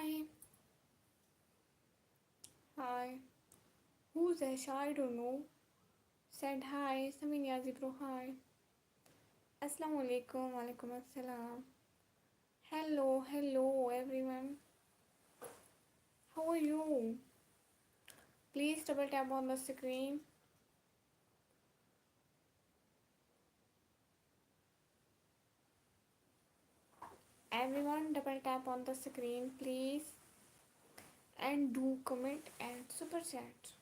Hi, hi. Who's Aisha? I don't know. Said hi. Samin Yazi bro, hi. Assalamu alaikum. Walaikum assalam. Hello everyone. How are you? Please double tap on the screen. Everyone, double tap on the screen, please. And do comment and super chat.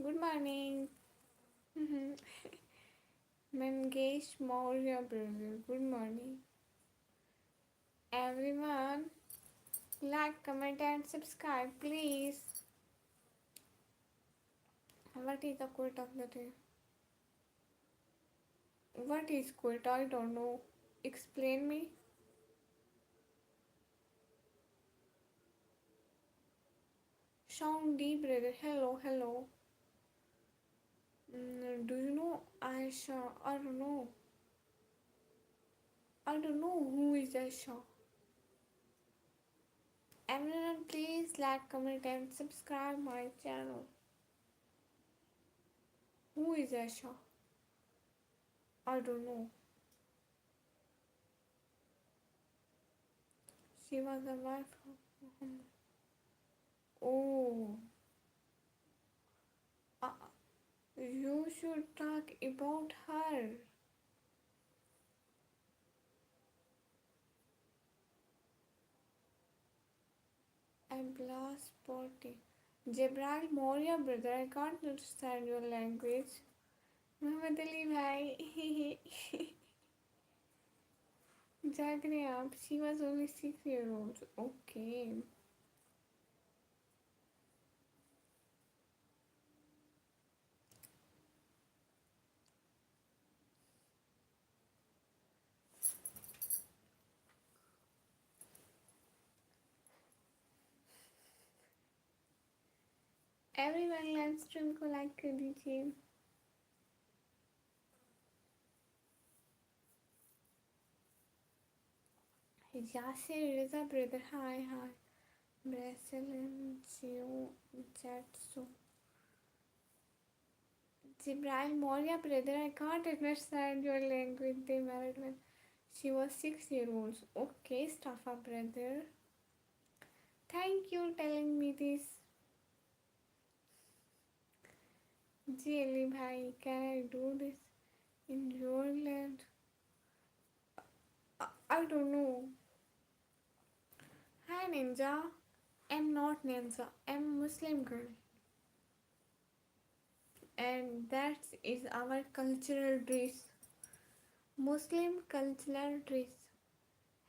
Good morning. Mangesh Maurya brother. Good morning. Everyone, like, comment, and subscribe, please. What is the quote of the day? What is quit? I don't know. Explain me. Sean D brother. Hello. Do you know Aisha? I don't know. I don't know who is Aisha. Everyone, please like, comment, and subscribe my channel. Who is Aisha? I don't know. She was the wife of Muhammad. Oh, uh, you should talk about her. A blast party. Jibril Moria brother, I can't understand your language. Mohammad Ali भाई जाग रहे हैं आप. She was only 6 years old. Okay. Everyone live stream को like कर दीजिए. यासिर रिजा brother hi hi. ब्रेसिलियन Jio जैट्सो. Jibril Moria brother, I can't understand your language. They married when she was 6 years old. Okay, Staffa brother. Thank you telling me this. Jelly bhai, can I do this in your land? I don't know. Hi Ninja. I'm not Ninja. I'm Muslim girl. And that is our cultural dress. Muslim cultural dress.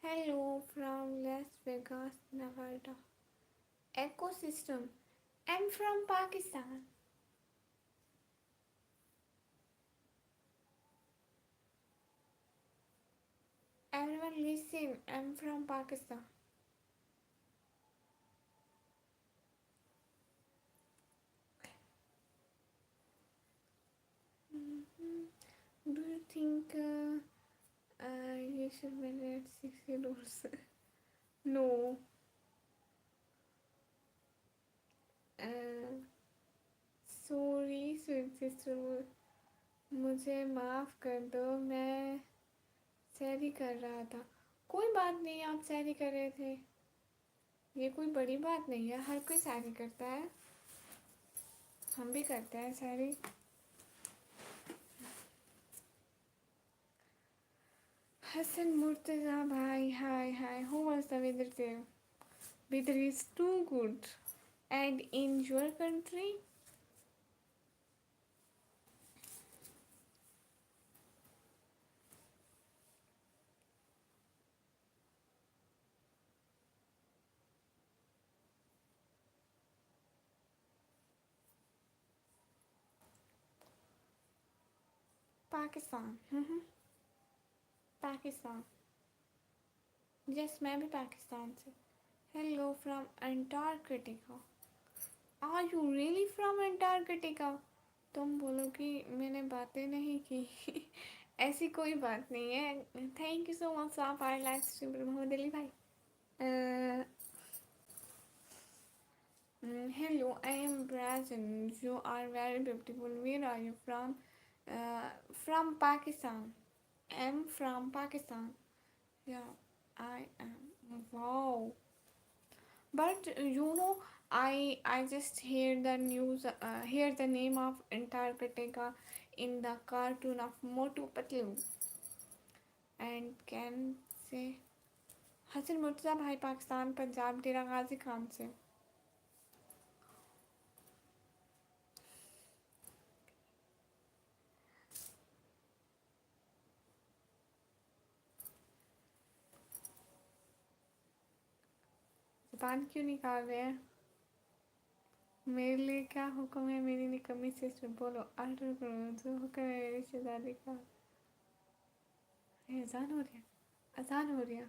Hello from Las Vegas, Nevada. Ecosystem. I'm from Pakistan. Everyone listen, I'm from Pakistan. Do you think you should marry at 16 also? No. Sorry sweet sister, मुझे माफ़ कर दो. मैं सैरी कर रहा था. कोई बात नहीं, आप सैरी कर रहे थे. ये कोई बड़ी बात नहीं है. हर कोई सैरी करता है. हम भी करते हैं सैरी. Hassan Murtaza bhai, hi. How was the weather there? Weather is too good. And in your country? Pakistan. Pakistan. Yes, मैं भी पाकिस्तान से. Hello from Antarctica. Are you really from Antarctica? तुम बोलो कि मैंने बातें नहीं की. ایسی کوئی بات نہیں ہے. تھینک یو سو مچ آپ آر لائف اسٹریم پر محمد علی بھائی. Hello, I am Brazil. You are very beautiful. Where are you from? From Pakistan. I'm from Pakistan. Yeah, I am. Wow. But I just hear the news. Hear the name of Antarctica in the cartoon of Motu Patlu, and can say حسن مرتضی بھائی پاکستان پنجاب ڈیرہ غازی خان سے. زبان کیوں نکال رہے ہیں؟ میرے لیے کیا حکم ہے میری نکمی سے بولو. آرڈر کرو جو حکم ہے میری شہزادی کا. اذان ہو رہی ہے. اذان ہو رہی ہے.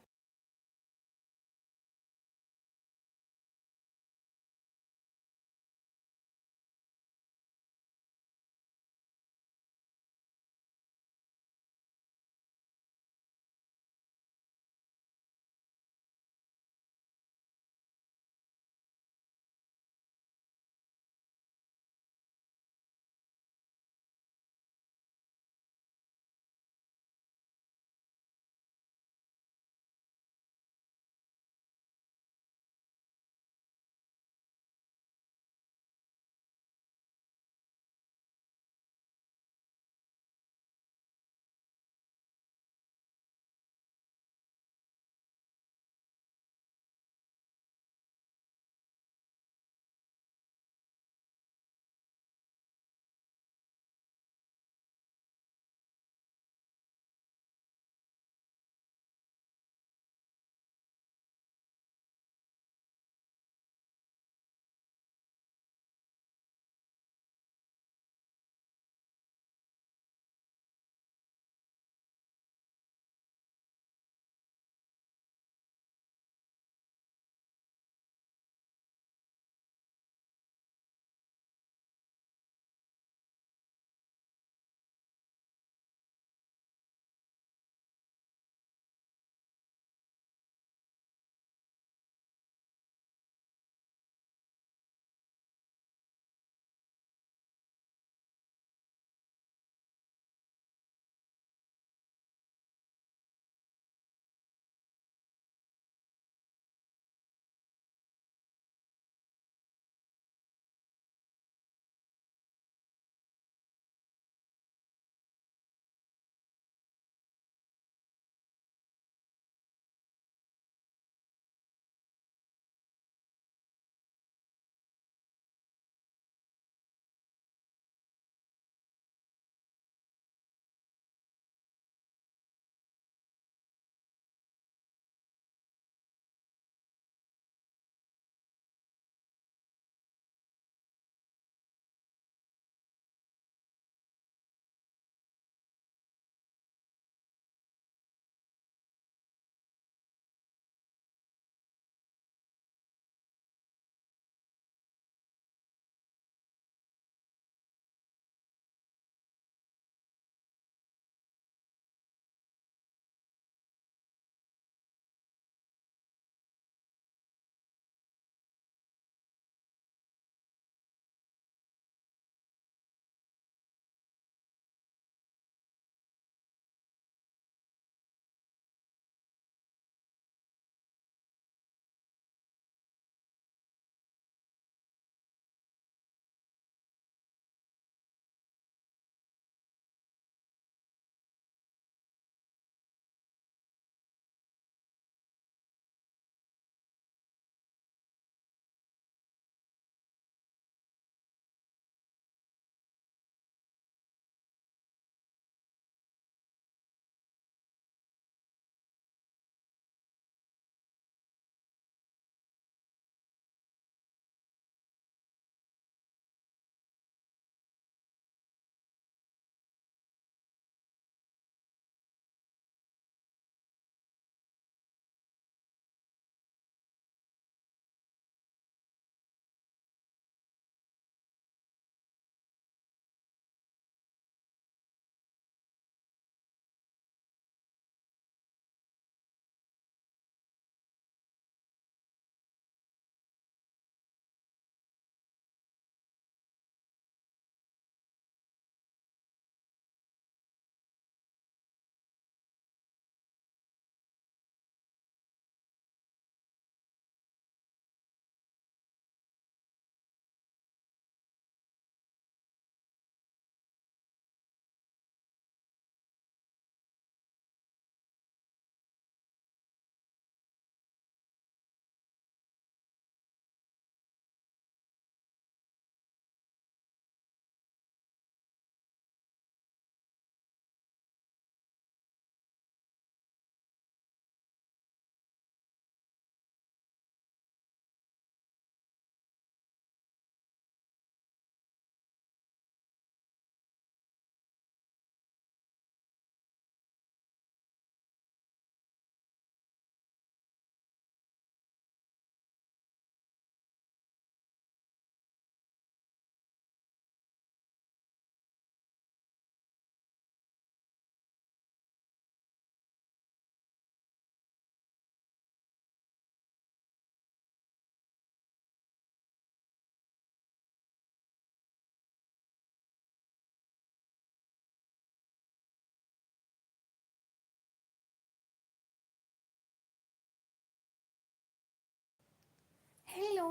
हेलो।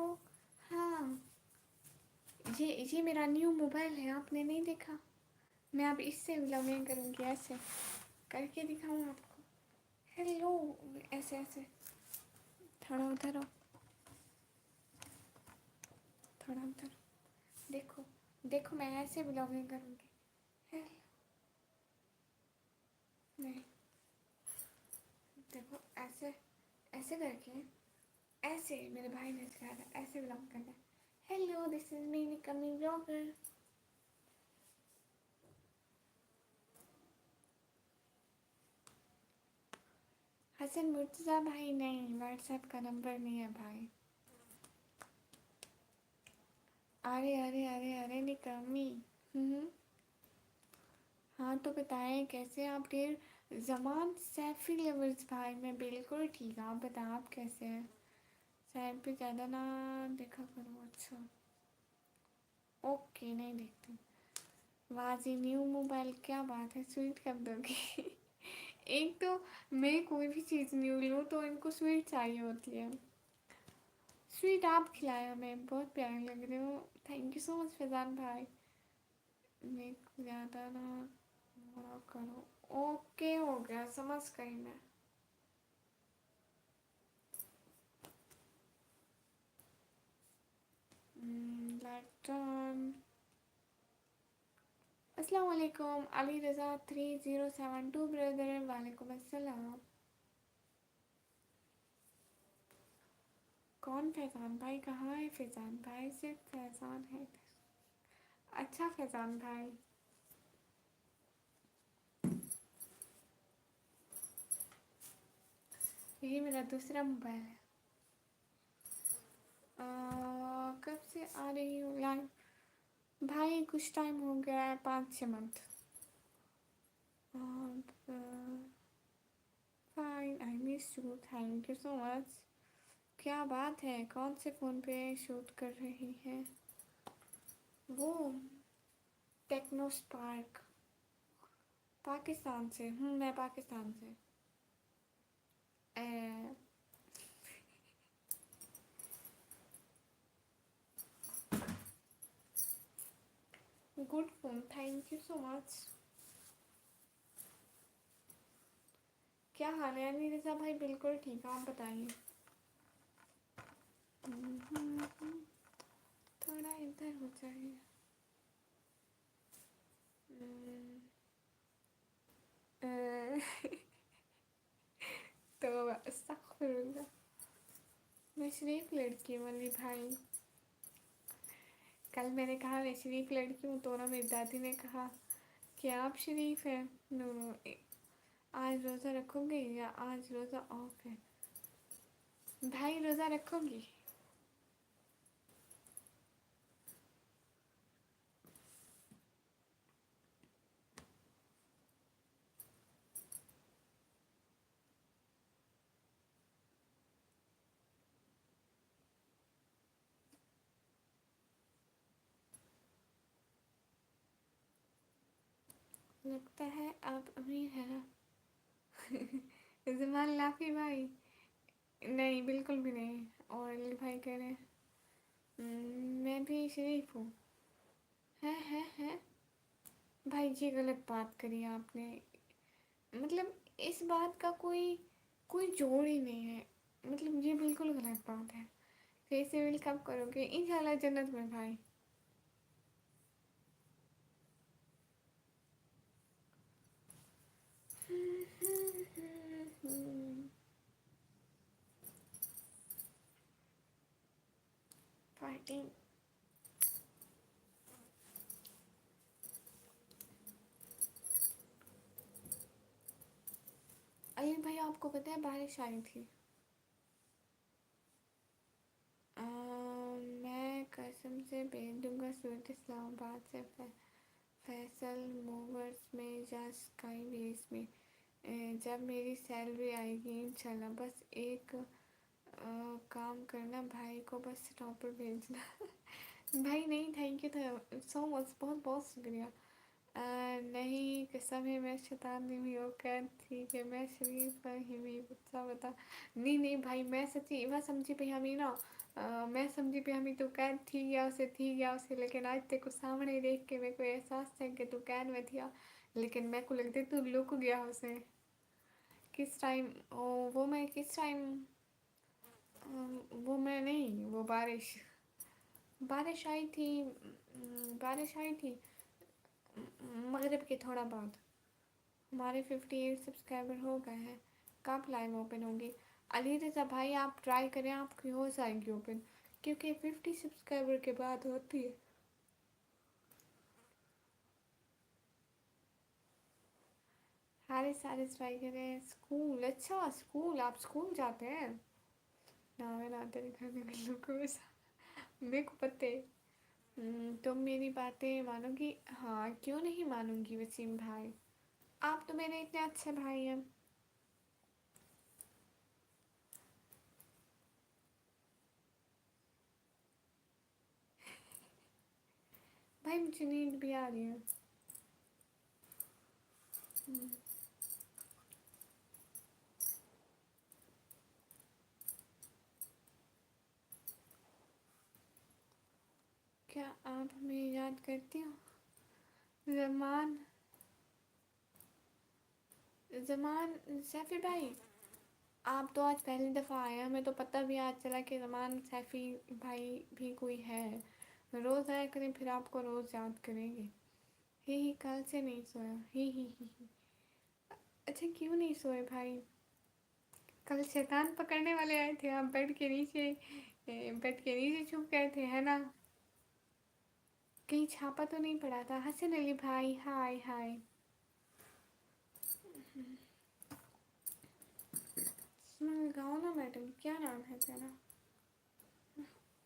हाँ, ये मेरा न्यू मोबाइल है, आपने नहीं देखा? मैं अब इससे व्लॉगिंग करूँगी, ऐसे करके दिखाऊँ आपको। हेलो, ऐसे ऐसे। थोड़ा उधर हो, थोड़ा उधर हो। देखो, देखो मैं ऐसे व्लॉगिंग करूँगी। हेलो। नहीं, देखो ऐसे, ऐसे करके, ऐसे मेरे भाई ने सिखाया था, ऐसे व्लॉग करना है। हेलो, दिस इज मी निकमी व्लॉगर। हसन मुर्तज़ा भाई नहीं, व्हाट्सएप का नंबर नहीं है भाई। अरे अरे अरे अरे निकमी। हम्म। हाँ तो बताएं कैसे आप? ढेर जमान सैफी लवर्स भाई, मैं बिल्कुल ठीक हूँ, आप बताएं आप कैसे हैं? सैफ पे ज़्यादा ना देखा करो। अच्छा, ओके, नहीं देखती। वाह जी, न्यू मोबाइल, क्या बात है, स्वीट कर दोगी? एक तो मैं कोई भी चीज़ न्यू लूँ तो इनको स्वीट चाहिए होती है। स्वीट आप खिलाया, मैं बहुत प्यारे लग रहे हो। Thank you so much Faizan भाई। मैं ज़्यादा ना बड़ा करो। ओके, हो गया, समझ गई मैं। Light on. अस्सलाम वालेकुम अली रज़ा 3072 ब्रदर, वालेकुम अस्सलाम। कौन फैज़ान भाई? कहाँ है फैज़ान भाई? सिर्फ फैज़ान है। अच्छा फैज़ान भाई। ये मेरा दूसरा मोबाइल है। कब से आ रही हूँ लाइव? भाई कुछ टाइम हो गया है, 5-6 month. Fine, I miss you, thank you so much. क्या बात है, कौन से फ़ोन पे शूट कर रही है? वो टेक्नो स्पार्क, पाकिस्तान से हूँ मैं, पाकिस्तान से। Good phone, thank you so much. क्या हाल है अली रज़ा भाई? बिल्कुल ठीक है, आप बताइए। थोड़ा इधर हो जाए। तो अस्तगफिरुल्लाह, मैं शरीफ लड़की हूँ अली भाई। कल मैंने कहा मैं शरीफ लड़की हूँ तो ना मेरी दादी ने कहा कि आप शरीफ हैं। नो नो, आज रोज़ा रखोगे या आज रोज़ा ऑफ है? भाई रोज़ा रखोगी? लगता है आप अमीर है ना? जमान लाफी भाई, नहीं बिल्कुल भी नहीं। और अली भाई कह रहे हैं मैं भी शरीफ हूँ। है भाई, ये गलत बात करी आपने। मतलब इस बात का कोई कोई जोड़ ही नहीं है। मतलब ये बिल्कुल गलत बात है। फिर से मिल कब करोगे? इंशाल्लाह जन्नत में भाई। फाइटिंग। अली भाई आपको पता है बारिश आई थी? मैं कसम से भेज दूंगा सूरत इस्लामाबाद से फैसल मूवर्स में या स्काई बेस में। जब मेरी सैलरी आएगी इंशाल्लाह। बस एक काम करना, भाई को बस स्टॉप पर भेजना। भाई नहीं, थैंक यू सो मच, बहुत बहुत शुक्रिया। नहीं कसम है, मैं शैतान नहीं हुई होकर, ठीक है मैं शरीफ ही हुई, बता बता। नहीं नहीं भाई, मैं सच्ची मैं समझी भैया, मैं ना मैं समझी भी हमी तू कैद थी गया उसे, लेकिन आज तेरे को सामने देख के मेरे को एहसास था कि तू कैद में थिया, लेकिन मेरे को लगता है तू लुक गया उसे। किस टाइम? ओ, वो मैं किस टाइम? वो मैं नहीं, वो बारिश, बारिश आई थी। बारिश आई थी मगरिब के थोड़ा बाद। हमारे 58 सब्सक्राइबर हो गए हैं। कब लाइव ओपन होंगी? अली रज़ा भाई आप ट्राई करें, आपकी हो जाएंगी ओपन, क्योंकि 50 सब्सक्राइबर के बाद होती है। हारिस ट्राई करें। स्कूल? अच्छा स्कूल, आप स्कूल जाते हैं? ना मैं ना तेरे घर में बिल्लू को वैसा मेरे को पता है। तुम मेरी बातें मानोगी? हाँ क्यों नहीं मानूंगी वसीम भाई, आप तो मेरे इतने अच्छे भाई हैं। भाई मुझे नींद भी आ रही है। हम्म, क्या आप हमें याद करती हो? जमान, जमान सैफी भाई, आप तो आज पहली दफ़ा आए हैं, हमें तो पता भी आज चला कि जमान सैफी भाई भी कोई है। रोज़ आया करें फिर आपको रोज़ याद करेंगे। ही कल से नहीं सोया। ही। अच्छा क्यों नहीं सोए भाई? कल शैतान पकड़ने वाले आए थे, आप बेड के नीचे, बेड के नीचे छुप गए थे है ना? कहीं छापा तो नहीं पड़ा था? हसन अली भाई हाय हाय। चश्मा लगाओ ना मैडम, क्या नाम है तेरा?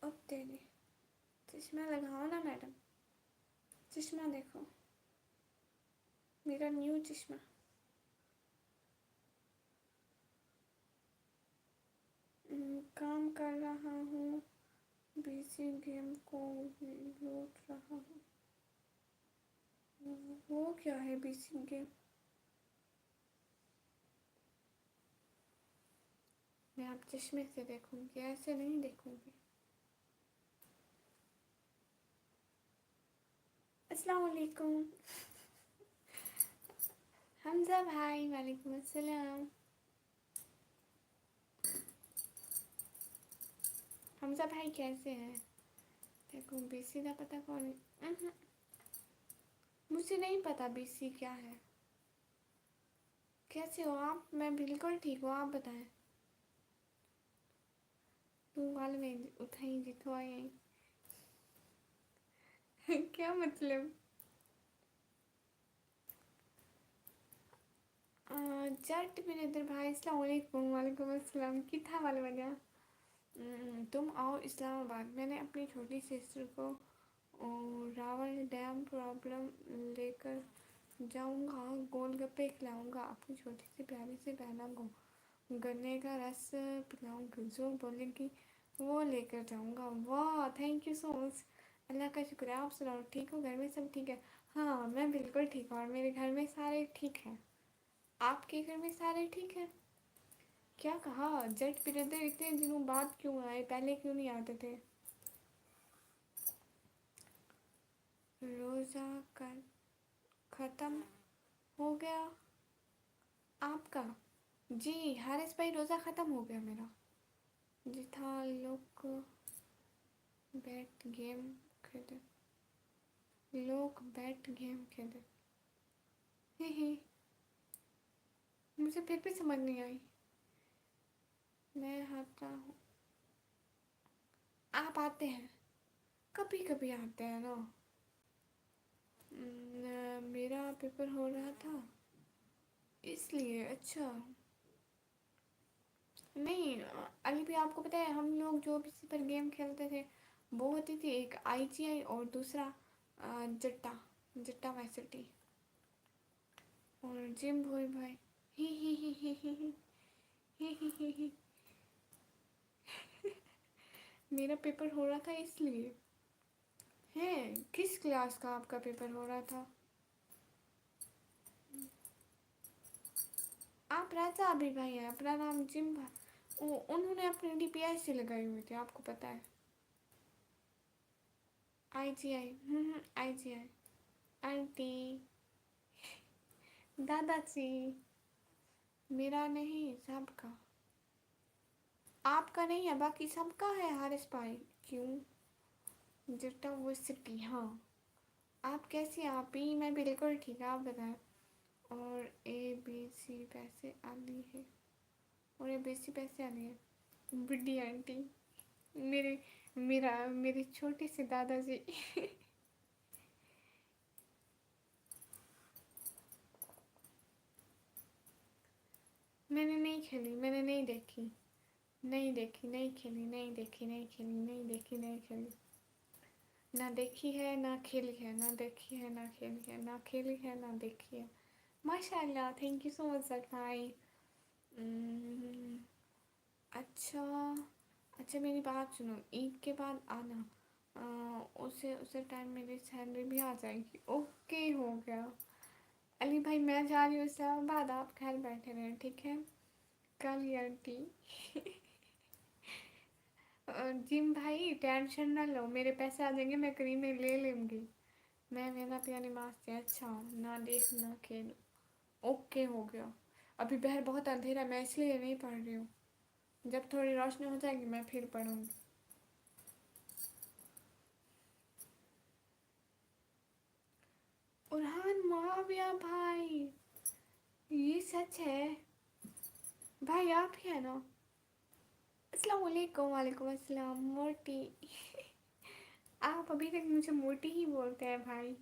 अब तेरे चश्मा लगाओ ना मैडम, चश्मा देखो, मेरा न्यू चश्मा। काम कर रहा हूँ, बीसी गेम को लूट रहा हूँ। वो क्या है बीसी गेम? मैं आप चश्मे से देखूंगी, ऐसे नहीं देखूंगी। अस्सलाम वालेकुम। हमजा भाई वालेकुम अस्सलाम। हमजा भाई कैसे हैं? देखो बीसी का पता कौन है? मुझे नहीं पता बीसी क्या है। कैसे हो आप? मैं बिल्कुल ठीक हूँ, आप बताएं। तू वाल में उठाई जितो आई क्या मतलब? जट बिनेदर भाई अस्सलाम वालेकुम। वालेकुम अस्सलाम। किथा वाले बजा? तुम आओ इस्लामाबाद, मैंने अपनी छोटी सिस्टर को रावल डैम प्रॉब्लम लेकर जाऊंगा, गोलगप्पे खिलाऊंगा, अपनी छोटी सी प्यारी सी बहना को गन्ने का रस पिलाऊंगी, जो बोलेगी वो लेकर जाऊंगा। वाह थैंक यू सो मच, अल्लाह का शुक्र है। आप सुनाओ ठीक हो? घर में सब ठीक है? हाँ मैं बिल्कुल ठीक हूँ और मेरे घर में सारे ठीक हैं। आपके घर में सारे ठीक हैं? क्या कहा? जट बिरदर इतने दिनों बाद क्यों आए, पहले क्यों नहीं आते थे? रोज़ा कर ख़त्म हो गया आपका? जी हारिस भाई रोज़ा ख़त्म हो गया मेरा। जी था लोग बैट गेम खेले, लोग बैट गेम खेले। ही मुझे फिर भी समझ नहीं आई। मैं आता हूँ, आप आते हैं? कभी कभी आते हैं ना। मेरा पेपर हो रहा था इसलिए। अच्छा नहीं, अली भी आपको पता है हम लोग जो भी पर गेम खेलते थे वो होती थी एक आईजीआई और दूसरा जट्टा, जट्टा वैसिटी और जिम भोई भाई। ही मेरा पेपर हो रहा था इसलिए। है किस क्लास का आपका पेपर हो रहा था? आप राजा अभी भाई हैं, अपना नाम जिम انہوں نے اپنی ڈی پی ایس سی لگائی ہوئی تھی، آپ کو پتہ ہے؟ آئی جی آئی، آئی جی آئی آنٹی، دادا جی، میرا نہیں سب کا، آپ کا نہیں ہے باقی سب کا ہے حارث بھائی. کیوں؟ جٹا وہ سٹی، ہاں. آپ کیسی ہیں؟ آپ ہی میں بالکل ٹھیک ہے، آپ بتائیں. اور اے بی سی پیسے آنی ہے، اور اے بی سی پیسے آنی ہے. بڈھی آنٹی، میری چھوٹی سی دادا جی. میں نے نہیں کھیلی، میں نے نہیں دیکھی، نہیں دیکھی، نہیں کھیلی، نہیں دیکھی، نہیں کھیلی، نہیں دیکھی، نہیں کھیلی. نہ دیکھی ہے نہ کھیلی ہے، نہ دیکھی ہے نہ کھیلی ہے، نہ کھیلی ہے نہ دیکھی ہے. ماشاء اللہ، تھینک یو سو مچ سر بھائی. اچھا اچھا، میری بات سنو، عید کے بعد آنا. اسے ٹائم میری سیلری بھی آ جائے گی. اوکے، ہو گیا. علی بھائی میں جا رہی ہوں اسلام آباد، آپ گھر بیٹھے رہیں، ٹھیک ہے؟ کالی آنٹی. جم بھائی ٹینشن نہ لو، میرے پیسے آ جائیں گے، میں کریمیں لے لوں گی. میں میرا پیاری نماز سے اچھا نہ دیکھ نہ کھیل. اوکے، ہو گیا. ابھی باہر بہت اندھیرا ہے، میں اس لیے نہیں پڑھ رہی ہوں. جب تھوڑی روشنی ہو جائے گی میں پھر پڑھوں گی. ارحان معاویہ بھائی، یہ سچ ہے؟ بھائی آپ ہی ہیں نا؟ السلام علیکم. وعلیکم السلام. موٹی. آپ ابھی تک مجھے موٹی ہی بولتے ہیں بھائی.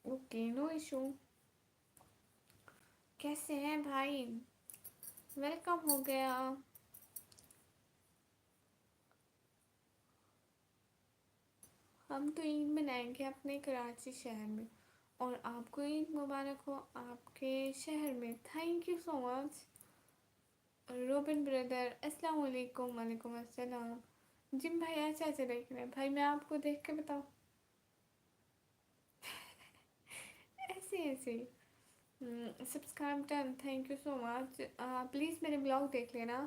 Okay, no issue. کیسے ہیں بھائی؟ ویلکم ہو گیا. ہم تو عید منائیں گے اپنے کراچی شہر میں، اور آپ کو عید مبارک ہو آپ کے شہر میں. Thank you so much. Robin brother السلام علیکم. وعلیکم السلام. جم بھائی ایسے ایسے دیکھ رہے ہیں بھائی، میں آپ کو دیکھ کے بتاؤں؟ ایسے ایسے. Subscribe done, thank you so much. Please میرے بلاگ دیکھ لینا.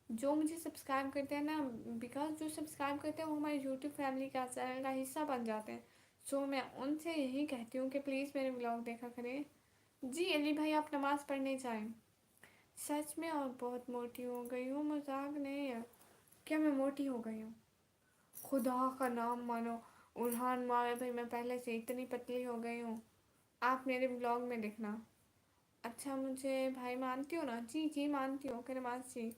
جو مجھے سبسکرائب کرتے ہیں نا، بیکاز جو سبسکرائب کرتے ہیں وہ ہماری یوٹیوب فیملی کا چینل کا حصہ بن جاتے ہیں. سو میں ان سے یہی کہتی ہوں کہ پلیز میرے بلاگ دیکھا کریں. جی علی بھائی، آپ نماز پڑھنے جائیں. سچ میں، اور بہت موٹی ہو گئی ہوں، مذاق نہیں ہے. کیا میں موٹی ہو گئی ہوں؟ خدا کا نام مانو ارحان معاویہ بھائی، میں پہلے سے اتنی پتلی ہو گئی ہوں. آپ میرے بلاگ میں دیکھنا. اچھا، مجھے بھائی مانتی ہو نا؟ جی جی مانتی ہو، کرماس جی.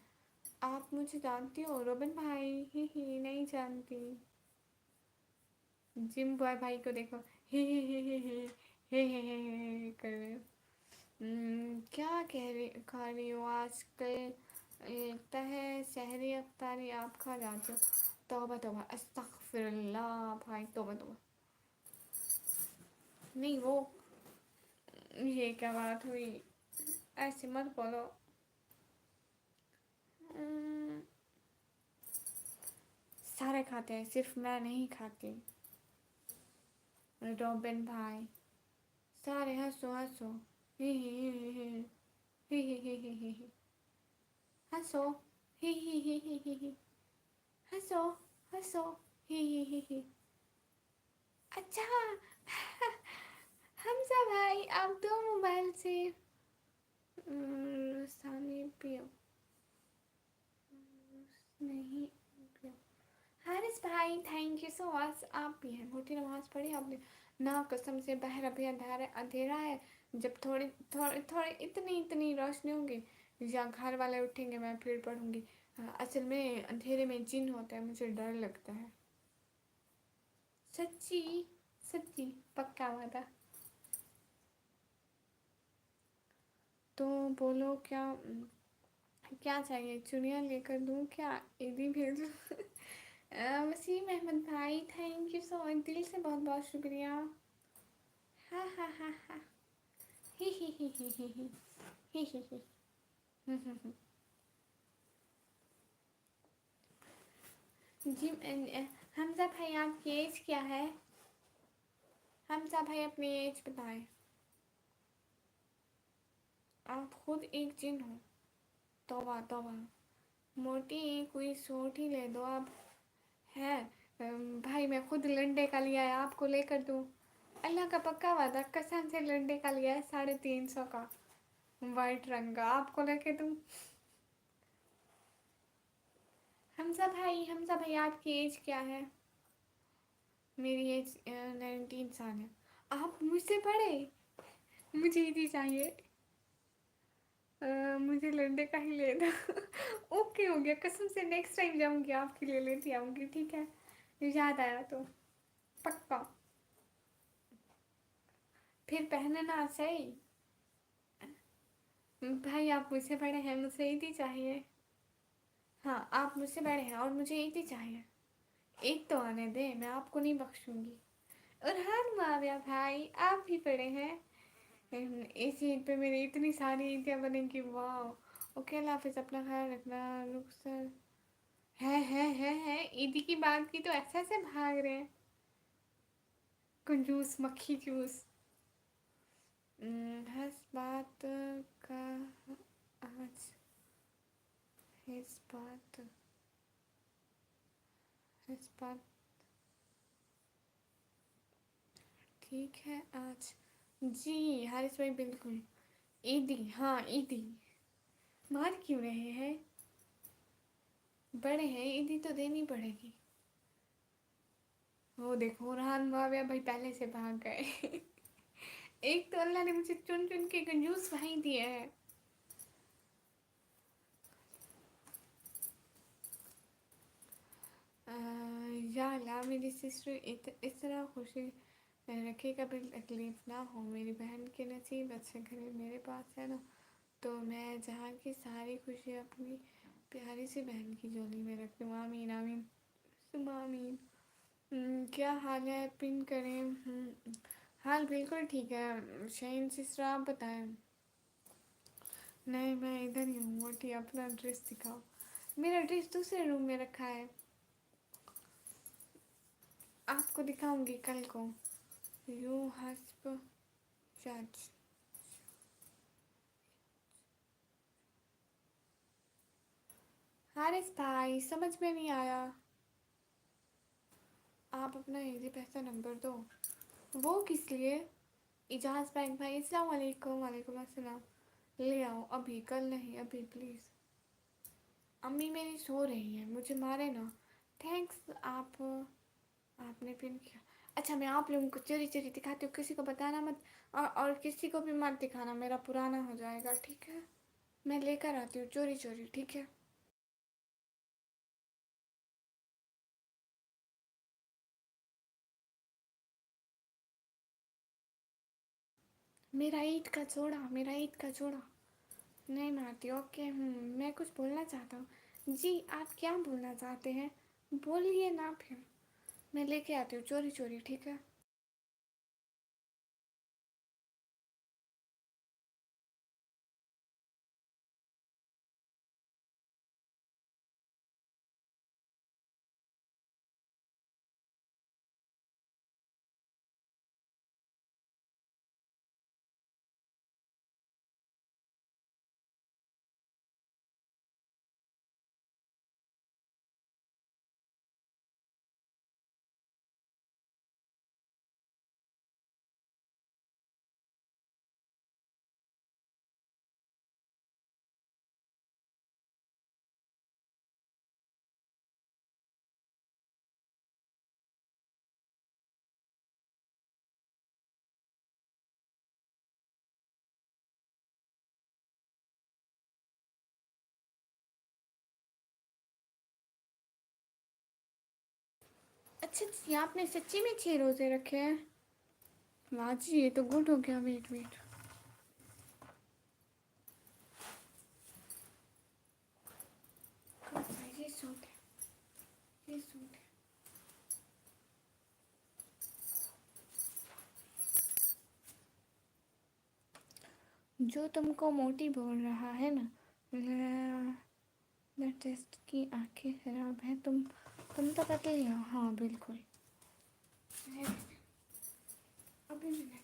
آپ مجھے جانتی ہو روبن بھائی؟ ہی ہی نہیں جانتی. جم بوائے بھائی کو دیکھو، ہی ہی ہی ہی ہی ہی ہی ہی ہی کر رہے ہو. کیا کھا رہی ہو آج کل؟ لگتا ہے سحری افطاری آپ کھا جاتے ہو. توبہ توبہ، استغفر اللہ بھائی، توبہ توبہ. نہیں وہ، یہ کیا بات ہوئی؟ ایسے مت بولو. سارے کھاتے ہیں، صرف میں نہیں کھاتی. روبن بھائی، سارے ہنسو ہنسو. ہی ہی ہی ہی ہی ہی ہی ہی ہی ہی. ہنسو. ہی ہی ہی ہی ہی ہی. ہنسو ہنسو. ہی ہی ہی ہی. اچھا. حمزہ بھائی، آپ دو موبائل سے ثانی پیو نہیں پیو. حارث بھائی تھینک یو سو مچ. آپ بھی ہیں موٹی، نماز پڑھی آپ نے؟ نا قسم سے باہر ابھی اندھیرا ہے. جب تھوڑی تھوڑی تھوڑی اتنی اتنی روشنی ہوگی یا گھر والے اٹھیں گے میں پھر پڑھوں گی. اصل میں اندھیرے میں جن ہوتا ہے، مجھے ڈر لگتا ہے. سچی سچی پکا وعدہ. تو بولو کیا کیا چاہیے؟ چڑیاں لے کر دوں کیا؟ عیدی بھیجو. وسیم احمد بھائی تھینک یو سو مچ، دل سے بہت بہت شکریہ. ہاں ہاں ہاں ہاں. ہی ہی ہی ہی ہی ہی ہی ہی ہی. جی حمزہ بھائی، آپ کی ایج کیا ہے؟ حمزہ بھائی اپنی ایج بتائیں. آپ خود ایک جن ہو. तौबा तौबा। मोटी कोई सूट ही ले दो आप। है भाई मैं खुद लंडे का लिया है, आपको लेकर दूँ? अल्लाह का पक्का वादा, कसम से लंडे का लिया है 350 का, वाइट रंग का, आपको लेके दूँ? हमजा भाई आपकी एज क्या है? मेरी एज 19 साल है। आप मुझसे बड़े? मुझे इजी चाहिए। मुझे लंडे का ही लेना। ओके हो गया, कसम से नेक्स्ट टाइम जाऊंगी आपके लिए लेती आऊंगी, ठीक है? याद आया तो पक्का। फिर पहनना सही। भाई आप मुझसे बड़े हैं, मुझे ईदी चाहिए। हाँ आप मुझसे बड़े हैं और मुझे ईदी चाहिए। एक तो आने दे, मैं आपको नहीं बख्शूंगी। और हाँ माविया भाई आप भी बड़े हैं। इस ईद पे मेरी इतनी सारी ईदियाँ बनेंगी, वाह। ओके अल्लाह हाफिज़, अपना ख्याल रखना। रुखसर है ईदी की बात की तो ऐसे ऐसे भाग रहे हैं। कंजूस मक्खी जूस। हस बात का आज इस बात इस बात ठीक है आज। जी हारिस भाई बिल्कुल। ईदी, हाँ ईदी। मार क्यों रहे हैं? बड़े हैं, ईदी तो देनी पड़ेगी। वो देखो रहान माविया भाई पहले से भाग गए। एक तो अल्लाह ने मुझे चुन चुन के कंजूस भाई दिए हैं। या अल्लाह मेरी सिस्टर इस तरह खुशी रखे, कभी तकलीफ ना हो। मेरी बहन के नसीब अच्छे घरे मेरे पास है ना, तो मैं जहाँ की सारी खुशी अपनी प्यारी सी बहन की झोली में रखती हूँ। आमीन आमीन सुबह आमीन। क्या हाल है? पिन करें? हाल बिल्कुल ठीक है। शहीन सिस्टर आप बताएं। नहीं मैं इधर ही हूँ मोटी, अपना ड्रेस दिखाओ। मेरा ड्रेस दूसरे रूम में रखा है, आपको दिखाऊंगी कल को। यू हस्ब जज। हारिस भाई समझ में नहीं आया। आप अपना इजी पैसा नंबर दो। वो किस लिए? इजाज़ बैंक भाई अस्सलाम वालेकुम। वालेकुम अस्सलाम। ले आओ अभी, कल नहीं अभी प्लीज़। अम्मी मेरी सो रही है, मुझे मारे ना। थैंक्स। आपने पिन किया। अच्छा मैं आप लोगों को चोरी चोरी दिखाती हूँ, किसी को बताना मत। और किसी को भी मत दिखाना, मेरा पुराना हो जाएगा, ठीक है? मैं लेकर आती हूँ चोरी चोरी, ठीक है? मेरा ईद का जोड़ा। नहीं मारती, ओके। मैं कुछ बोलना चाहता हूँ। जी आप क्या बोलना चाहते हैं? बोलिए ना फिर। मैं लेके आती हूँ चोरी चोरी, ठीक है? अच्छा जी आपने सच्ची में 6 रोज़े रखे हैं? वाह जी ये तो गुड हो गया। Wait wait. ये सूट है, ये सूट है। जो तुमको मोटी बोल रहा है ना, टेस्ट की आंखें खराब हैं। तुम तो पतली हो। हाँ बिल्कुल। अभी मैंने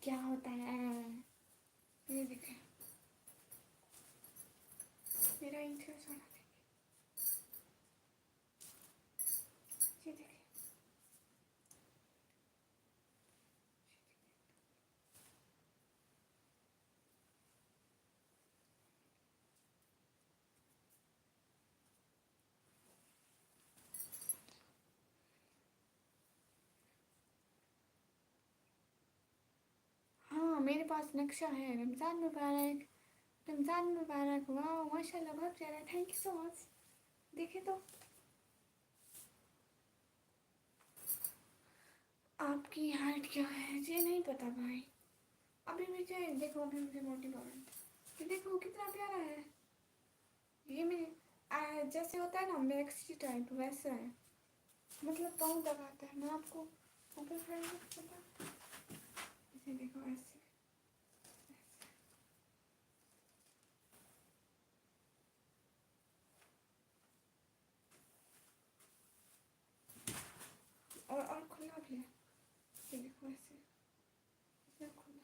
क्या होता है। ये देखें, मेरा इंटरेस्ट होना चाहिए। ये देखें, हाँ मेरे पास नक्शा है। रमज़ान मुबारक, रमज़ान मुबारक। वाह माशाल्लाह, बहुत प्यारा, थैंक यू सो मच। देखे तो आपकी हाइट क्या है ये नहीं पता भाई। अभी मुझे देखो, अभी मुझे मोटी बहुत, ये देखो कितना प्यारा है। ये मेरे जैसे होता है ना मैक्सी टाइप, वैसा है। मतलब पाँव दबाता है। मैं आपको ऊपर खड़ा करके बताऊं? इसे देखो ऐसे। और खुला भी है। ये देखो ऐसे, ऐसे खुला।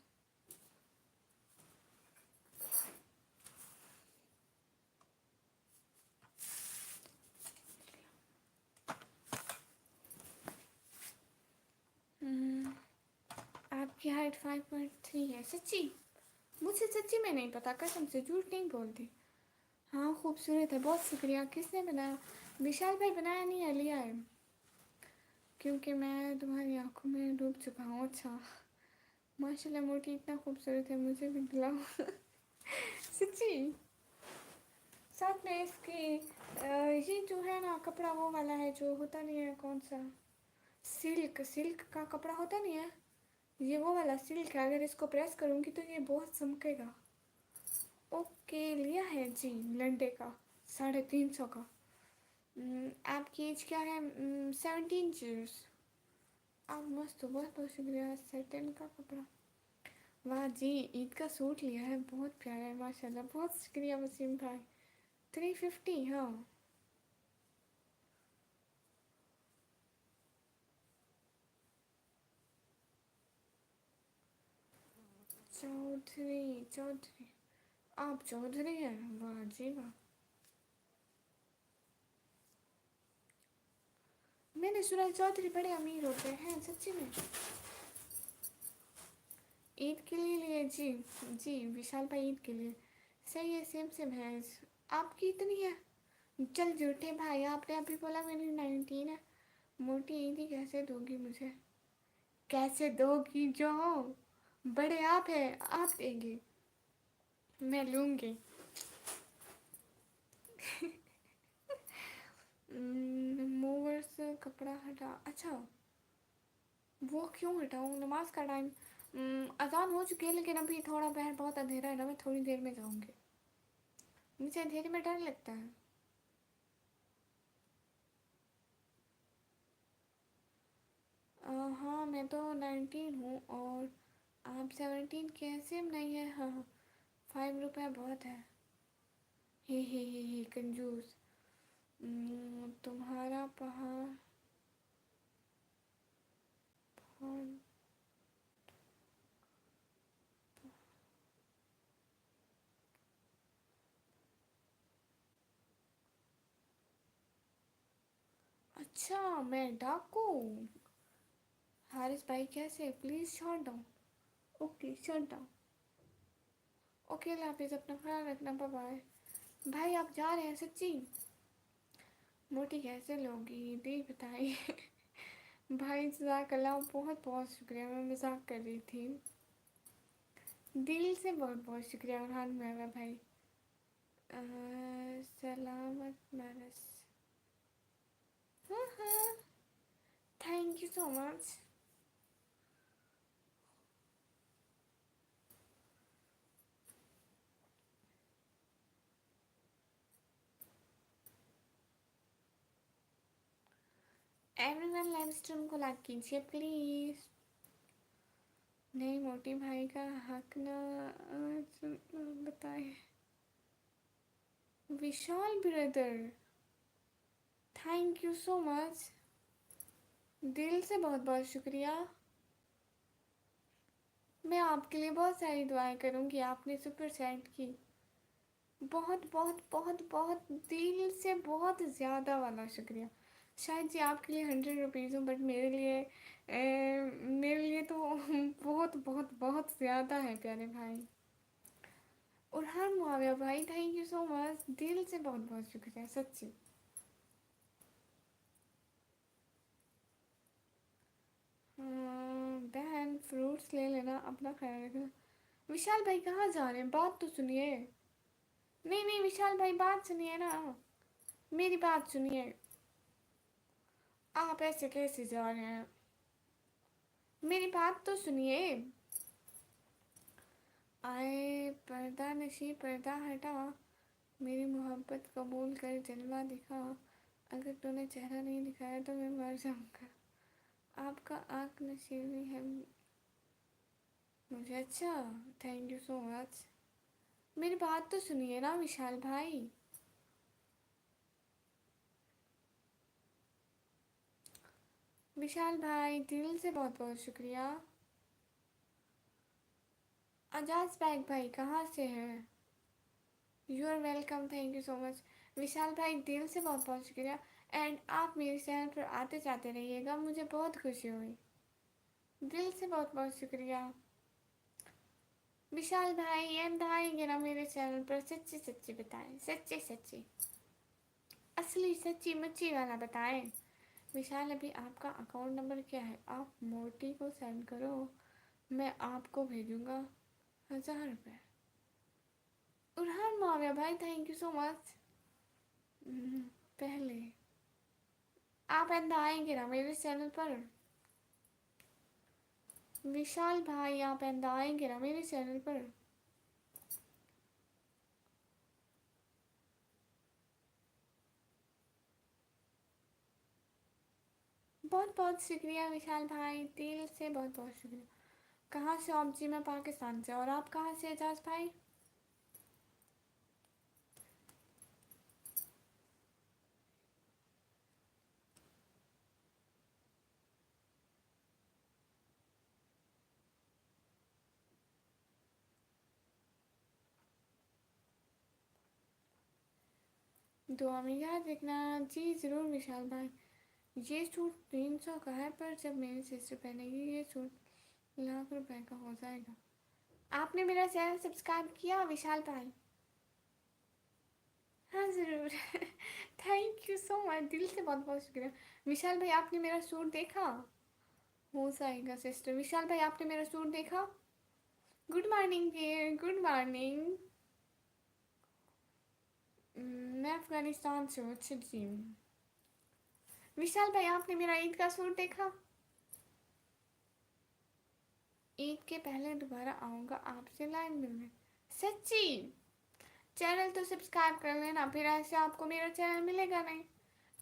आपकी हाइट 5.3 है सच्ची? मुझे सच्ची में नहीं पता, कसम से झूठ नहीं बोलती। हाँ खूबसूरत है, बहुत शुक्रिया। किसने बनाया? विशाल भाई बनाया नहीं है, लिया है। क्योंकि मैं तुम्हारी आंखों में डूब चुका हूँ। अच्छा माशाल्लाह, मोटी इतना खूबसूरत है, मुझे भी दिलाओ। सच्ची। साथ में इसकी ये जो है ना कपड़ा, वो वाला है जो होता नहीं है, कौन सा, सिल्क, सिल्क का कपड़ा होता नहीं है, ये वो वाला सिल्क है। अगर इसको प्रेस करूँगी तो ये बहुत चमकेगा। ओके लिया है जी, लंडे का, 350 का। आपकी एज क्या है? 17 ईयर्स। आप मस्त हो, बहुत बहुत शुक्रिया। सैटन का कपड़ा, वाह जी। ईद का सूट लिया है, बहुत प्यारा है माशाल्लाह, बहुत शुक्रिया वसीम भाई। 350, हाँ। चौधरी, चौधरी, आप चौधरी हैं? वाह जी वाह। मैंने सुना है चौधरी बड़े अमीर होते हैं, सच्ची में? ईद के लिए लिए जी। जी विशाल भाई ईद के लिए। सही है, सेम सेम है। आपकी इतनी है? चल झूठे भाई, आपने अभी बोला मेरी 19 है। मोटी ईद ही कैसे दोगी मुझे? कैसे दोगी जो? बड़े आप हैं, आप देंगे, मैं लूँगी। मूवर्स कपड़ा हटा, अच्छा वो क्यों हटाऊँ? नमाज का टाइम, अजान हो चुकी है, लेकिन अभी थोड़ा बाहर बहुत अंधेरा है ना, मैं थोड़ी देर में जाऊँगी। मुझे अंधेरे में डर लगता है। हाँ मैं तो 19 हूँ, और आप 17 कैसे नहीं है? हाँ हाँ, 5 रुपये बहुत है। ही कंजूस। तुम्हारा पहाड़। अच्छा मैं डाकू? हारिस भाई कैसे? Please shot down. Okay shot down. Okay हाफिज़, अपना ख्याल रखना, बाय बाय। भाई आप जा रहे हैं सच्ची? मोटी कैसे लोगी दी बताइए। भाई जज़ाकल्लाह, बहुत बहुत शुक्रिया, मैं मजाक कर रही थी। दिल से बहुत बहुत शुक्रिया अरहान मेरा भाई। सलामत बरस। हाँ हाँ, thank you so much. Everyone live stream को लाइक कीजिए प्लीज़। नहीं मोटी भाई का हक ना बताए। Vishal brother, thank you so much, दिल से बहुत बहुत शुक्रिया। मैं आपके लिए बहुत सारी दुआएं करूँगी। आपने सुपर चैट की, बहुत बहुत बहुत बहुत दिल से बहुत ज़्यादा वाला शुक्रिया। शायद जी आपके लिए 100 रुपीज़ हो, बट मेरे लिए तो बहुत बहुत बहुत ज़्यादा है प्यारे भाई। और हर मुआविया भाई, थैंक यू सो मच, दिल से बहुत बहुत शुक्रिया सच्ची। बहन फ्रूट्स ले लेना, अपना ख्याल रखना। विशाल भाई कहाँ जा रहे हैं, बात तो सुनिए। नहीं नहीं विशाल भाई, बात सुनिए ना, मेरी बात सुनिए। आप ऐसे कैसे जा रहे हैं, मेरी बात तो सुनिए। आए पर्दा नशी पर्दा हटा, मेरी मोहब्बत कबूल कर जलवा दिखा, अगर तूने चेहरा नहीं दिखाया तो मैं मर जाऊंगा। आपका आँख नशीली है मुझे। अच्छा, थैंक यू सो मच। मेरी बात तो सुनिए ना विशाल भाई। विशाल भाई दिल से बहुत बहुत शुक्रिया। आजाज बैग भाई कहाँ से है, you are welcome, thank you so much. Vishal भाई दिल से बहुत बहुत शुक्रिया। एंड आप मेरे चैनल पर आते जाते रहिएगा, मुझे बहुत खुशी हुई, दिल से बहुत बहुत शुक्रिया। विशाल भाई एंड आएंगे ना मेरे चैनल पर, सच्ची सच्ची बताएं, सच्ची सच्ची असली सच्ची मच्ची वाला बताएं। विशाल अभी आपका अकाउंट नंबर क्या है, आप मोटी को सेंड करो, मैं आपको भेजूंगा 1000 रुपये। उरहान माविया भाई थैंक यू सो मच। पहले आप एंड आएंगे ना मेरे चैनल पर, विशाल भाई आप एंड आएंगे ना मेरे चैनल पर। बहुत बहुत शुक्रिया विशाल भाई, दिल से बहुत बहुत शुक्रिया। कहाँ से आप जी, मैं पाकिस्तान से, और आप कहाँ से एजाज भाई। दुआ में याद रखना जी, ज़रूर विशाल भाई। ये सूट 300 का है, पर जब मेरी सिस्टर पहनेगी ये सूट लाख रुपए का हो जाएगा। आपने मेरा चैनल सब्सक्राइब किया विशाल भाई। हाँ ज़रूर थैंक यू सो मच, दिल से बहुत बहुत शुक्रिया। विशाल भाई आपने मेरा सूट देखा, हो जाएगा सिस्टर। विशाल भाई आपने मेरा सूट देखा। Good morning dear, good morning. मैं अफ़गानिस्तान से हूँ, अच्छा जी। विशाल भाई आपने मेरा ईद का सूट देखा। ईद के पहले दोबारा आऊँगा आपसे लाइन मिलने, सच्ची। चैनल तो सब्सक्राइब कर लेना, फिर ऐसे आपको मेरा चैनल मिलेगा नहीं।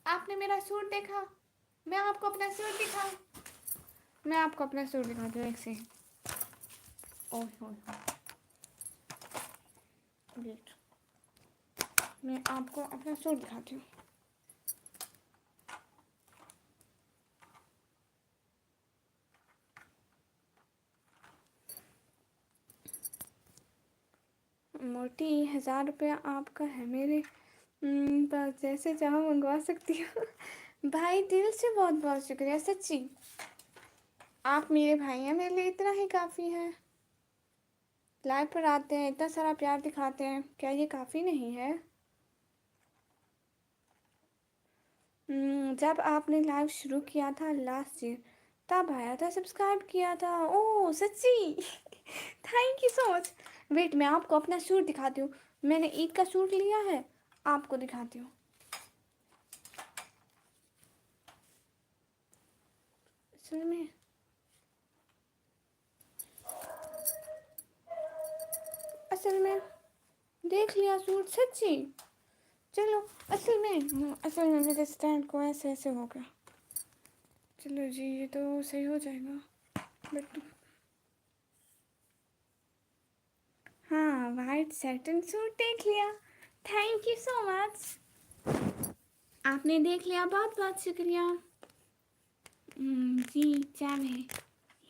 आपने मेरा सूट देखा, मैं आपको अपना सूट दिखाऊं, मैं आपको अपना सूट दिखाती हूँ एक से। ओह वेट, मैं आपको अपना सूट दिखाती हूँ। मोटी 1000 रुपया आपका है मेरे पास, जैसे चाहो मंगवा सकती हो भाई दिल से बहुत बहुत शुक्रिया सच्ची। आप मेरे भाई हैं, मेरे लिए इतना ही काफ़ी है। लाइव पर आते हैं, इतना सारा प्यार दिखाते हैं, क्या ये काफ़ी नहीं है। जब आपने लाइव शुरू किया था लास्ट ईयर, तब आया था, सब्सक्राइब किया था। ओह सच्ची thank you so much. Wait मैं आपको अपना सूट दिखाती हूँ, मैंने ईद का सूट लिया है, आपको दिखाती हूँ। असल में देख लिया सूट सच्ची। चलो असल में मेरे स्टैंड को ऐसे ऐसे हो गया। चलो जी ये तो सही हो जाएगा, बट हाँ वाइट सैटिन सूट देख लिया, थैंक यू सो मच। आपने देख लिया, बहुत बहुत शुक्रिया। जी चैन है,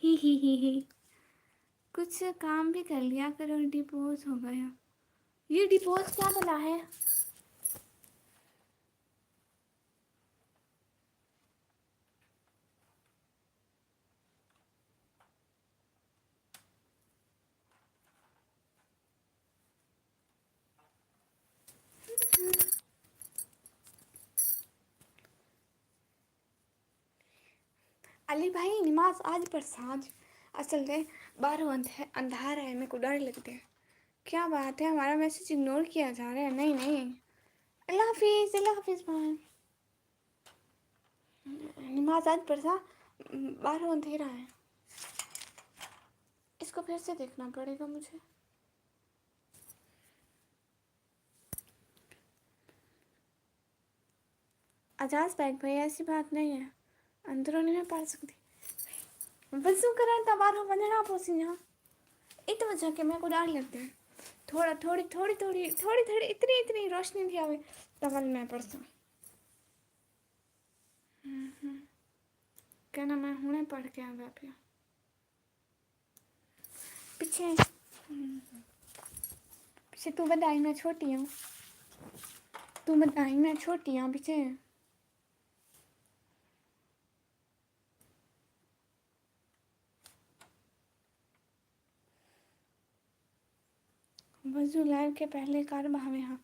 ही। कुछ काम भी कर लिया करो, डिपोज हो गया। ये डिपोज क्या बना है? अली भाई नमाज आज पढ़ आज। असल में बाहर अंधार है, मेरे को डर लगता है। क्या बात है, हमारा मैसेज इग्नोर किया जा रहा है? नहीं नहीं, अल्लाह हाफिज़, अल्लाह हाफिज़ भाई। नमाज आज पढ़ा, बाहर अंधेरा है। इसको फिर से देखना पड़ेगा मुझे। आजाज बैग भाई, ऐसी बात नहीं है, अंदरूनी में पढ़ सकती। वजू करें तो बाहर वंजना पोसी यहाँ इत वजह के मेरे को डर लगता है। थोड़ा थोड़ी थोड़ी थोड़ी थोड़ी थोड़ी इतनी इतनी रोशनी थी आवे तवल मैं परसों कहना मैं हुने पढ़ के आ पिया पीछे पीछे। तू बताई मैं छोटी हूँ, तू बताई मैं छोटी हूँ पीछे। वजू लाइव के पहले कर भावे। हाँ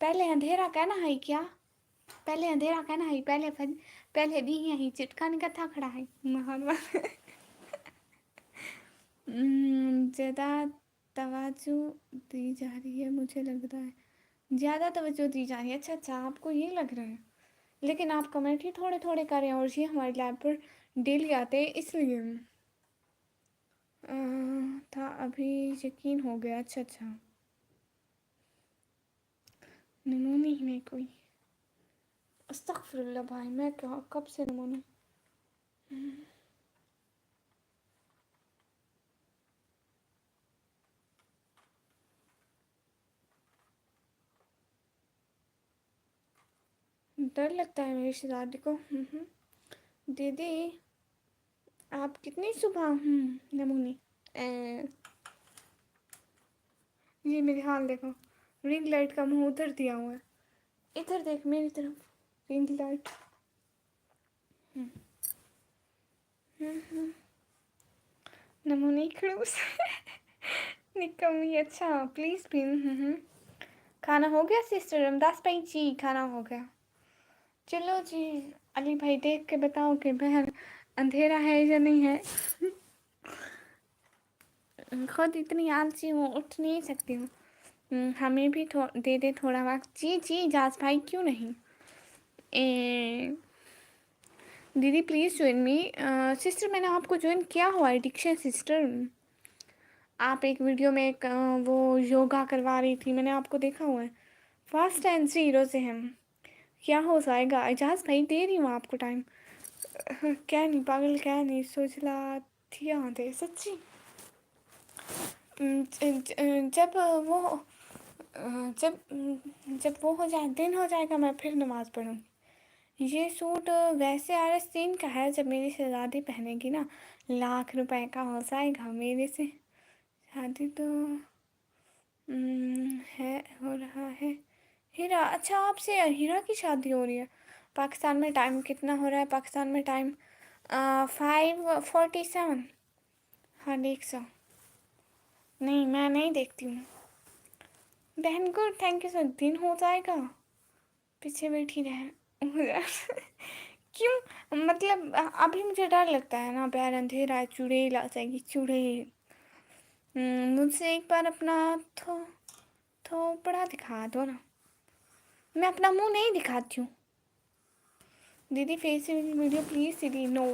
पहले अंधेरा कहना है क्या? पहले अंधेरा कहना है, पहले दी ही चिटका नहीं कथा खड़ा है महान ज़्यादा तवज्जो दी जा रही है, मुझे लग रहा है ज़्यादा तवज्जो दी जा रही है। अच्छा अच्छा, आपको ये लग रहा है, लेकिन आप कमेंट ही थोड़े थोड़े करें और ये हमारे लैब पर डेली आते हैं इसलिए था, अभी यकीन हो गया। अच्छा अच्छा, नमूनी ही नहीं कोई। अस्तगफिरुल्लाह भाई, मैं क्या कब से नमूनी। डर लगता है मेरी शहजादी को। दीदी आप कितनी सुबह नमूनी। ये मेरे हाल देखो, रिंग लाइट का मुंह उधर दिया हुआ है, इधर देख मेरी तरफ, रिंग लाइट। नमूनी खड़ूस निकम्मी। अच्छा प्लीज़ पिन। खाना हो गया सिस्टर रमदास भाई जी? खाना हो गया। चलो जी, अली भाई देख के बताओ कि बहन अंधेरा है या नहीं है। खुद इतनी आलसी हूँ, उठ नहीं सकती हूँ। हमें भी दे दे थोड़ा वक्त। जी जी जास भाई, क्यों नहीं। दीदी प्लीज़ ज्वाइन मी। सिस्टर मैंने आपको ज्वाइन किया हुआ है डिक्शन सिस्टर। आप एक वीडियो में एक वो योगा करवा रही थी, मैंने आपको देखा हुआ है। फर्स्ट एंड 0 से हम क्या हो जाएगा। एजाज भाई दे रही हूँ आपको टाइम। क्या नहीं पागल, क्या नहीं सोचला थी आते सच्ची। जब वो जब जब वो हो जाए, दिन हो जाएगा, मैं फिर नमाज़ पढ़ूँगी। ये सूट वैसे आस्तीन का है, जब मेरी शहज़ादी पहनेगी ना ₹1,00,000 का हो जाएगा मेरे से। शादी तो है, हो रहा है। हीरा, अच्छा आपसे हीरा की शादी हो रही है। पाकिस्तान में टाइम कितना हो रहा है? पाकिस्तान में टाइम 5:47। हाँ देख सो। नहीं मैं नहीं देखती हूँ बहन को। Thank you sir. दिन हो जाएगा, पीछे बैठी रहे क्यों? मतलब अभी मुझे डर लगता है ना, पैर अंधेरा है, चुड़ैल आ जाएगी चुड़ैल। मुझसे एक बार अपना थोपड़ा दिखा दो ना। मैं अपना मुंह नहीं दिखाती हूँ दीदी। फेस वीडियो प्लीज़ दीदी। नो